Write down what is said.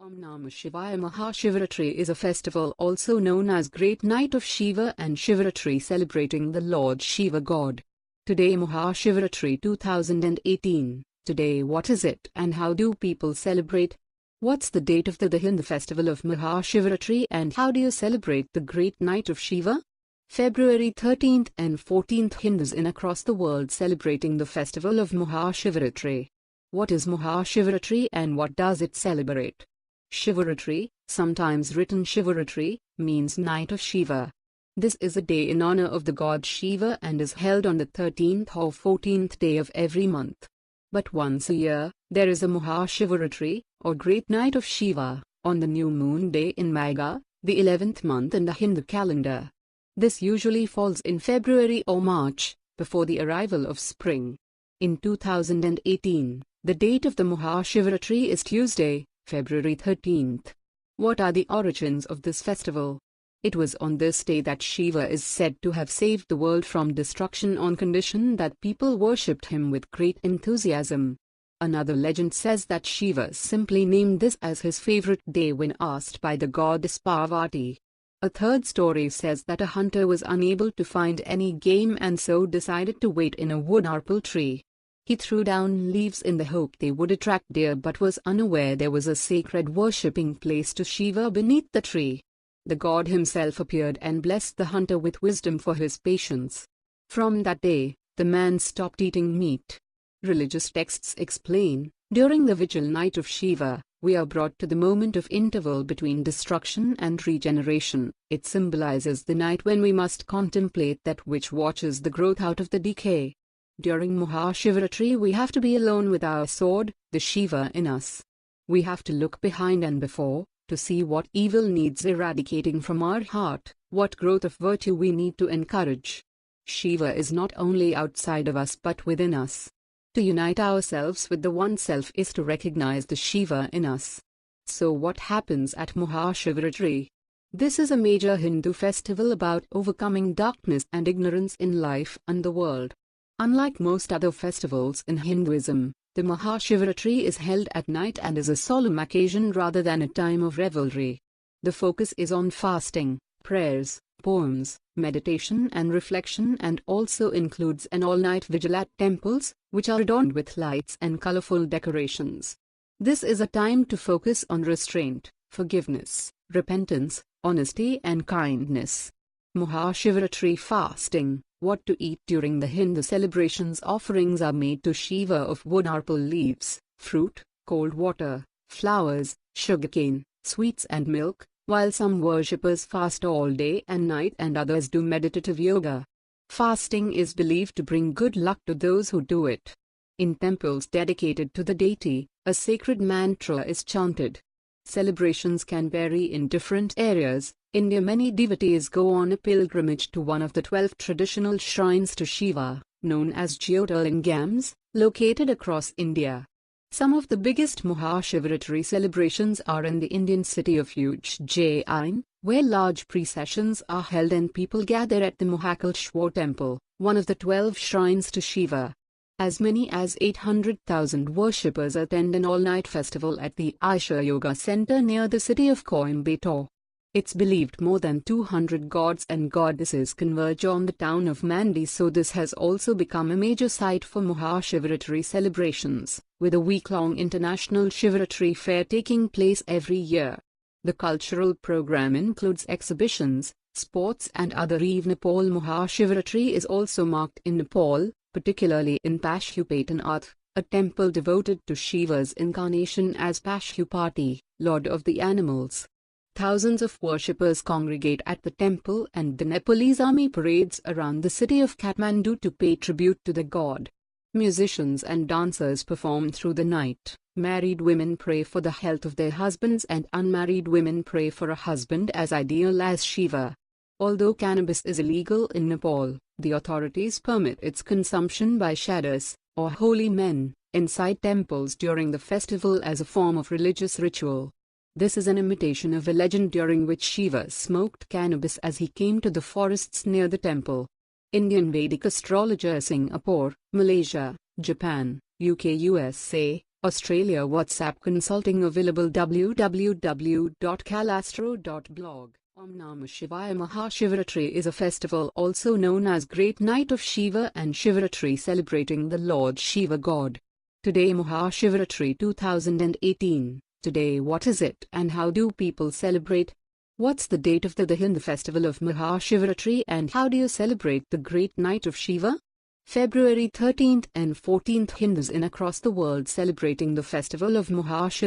Om Namah Shivaya. Maha Shivaratri is a festival also known as Great Night of Shiva and Shivaratri, celebrating the Lord Shiva God. Today Maha Shivaratri 2018. Today what is it and how do people celebrate? What's the date of the Hindu festival of Maha Shivaratri and how do you celebrate the Great Night of Shiva? February 13th and 14th, Hindus in across the world celebrating the festival of Maha Shivaratri. What is Maha Shivaratri and what does it celebrate? Shivaratri, sometimes written Shivaratri, means Night of Shiva. This is a day in honor of the god Shiva and is held on the 13th or 14th day of every month. But once a year, there is a Maha Shivaratri, or Great Night of Shiva, on the new moon day in Magha, the 11th month in the Hindu calendar. This usually falls in February or March, before the arrival of spring. In 2018, the date of the Maha Shivaratri is Tuesday, February 13th. What are the origins of this festival? It was on this day that Shiva is said to have saved the world from destruction on condition that people worshipped him with great enthusiasm. Another legend says that Shiva simply named this as his favorite day when asked by the goddess Parvati. A third story says that a hunter was unable to find any game and so decided to wait in a wood arpal tree. He threw down leaves in the hope they would attract deer but was unaware there was a sacred worshipping place to Shiva beneath the tree. The god himself appeared and blessed the hunter with wisdom for his patience. From that day, the man stopped eating meat. Religious texts explain, during the vigil night of Shiva, we are brought to the moment of interval between destruction and regeneration. It symbolizes the night when we must contemplate that which watches the growth out of the decay. During Maha Shivaratri we have to be alone with our sword, the Shiva in us. We have to look behind and before, to see what evil needs eradicating from our heart, what growth of virtue we need to encourage. Shiva is not only outside of us but within us. To unite ourselves with the One Self is to recognize the Shiva in us. So what happens at Maha Shivaratri? This is a major Hindu festival about overcoming darkness and ignorance in life and the world. Unlike most other festivals in Hinduism, the Maha Shivaratri is held at night and is a solemn occasion rather than a time of revelry. The focus is on fasting, prayers, poems, meditation and reflection, and also includes an all-night vigil at temples, which are adorned with lights and colorful decorations. This is a time to focus on restraint, forgiveness, repentance, honesty and kindness. Maha Shivaratri fasting. What to eat during the Hindu celebrations? Offerings are made to Shiva of wood arpal leaves, fruit, cold water, flowers, sugarcane, sweets and milk, while some worshippers fast all day and night and others do meditative yoga. Fasting is believed to bring good luck to those who do it. In temples dedicated to the deity, a sacred mantra is chanted. Celebrations can vary in different areas. India. Many devotees go on a pilgrimage to one of the 12 traditional shrines to Shiva, known as Jyotirlingams, located across India. Some of the biggest Maha Shivaratri celebrations are in the Indian city of Ujjain, where large processions are held and people gather at the Mahakaleshwar temple, one of the 12 shrines to Shiva. As many as 800,000 worshippers attend an all-night festival at the Aisha Yoga Center near the city of Coimbatore. It's believed more than 200 gods and goddesses converge on the town of Mandi, so this has also become a major site for Maha Shivaratri celebrations, with a week-long international Shivaratri fair taking place every year. The cultural program includes exhibitions, sports and other events. Nepal Maha Shivaratri is also marked in Nepal, particularly in Pashupatanath, a temple devoted to Shiva's incarnation as Pashupati, Lord of the animals. Thousands of worshippers congregate at the temple and the Nepalese army parades around the city of Kathmandu to pay tribute to the god. Musicians and dancers perform through the night. Married women pray for the health of their husbands and unmarried women pray for a husband as ideal as Shiva. Although cannabis is illegal in Nepal, the authorities permit its consumption by sadhus, or holy men, inside temples during the festival as a form of religious ritual. This is an imitation of a legend during which Shiva smoked cannabis as he came to the forests near the temple. Indian Vedic astrologer Singapore, Malaysia, Japan, UK, USA, Australia WhatsApp consulting available www.calastro.blog. Om Namah Shivaya. Maha Shivaratri is a festival also known as Great Night of Shiva and Shivaratri celebrating the Lord Shiva God. Today Maha Shivaratri 2018. Today what is it and how do people celebrate? What's the date of the Hindu festival of Maha Shivaratri and how do you celebrate the Great Night of Shiva? February 13th and 14th. Hindus in across the world celebrating the festival of Maha Shivaratri.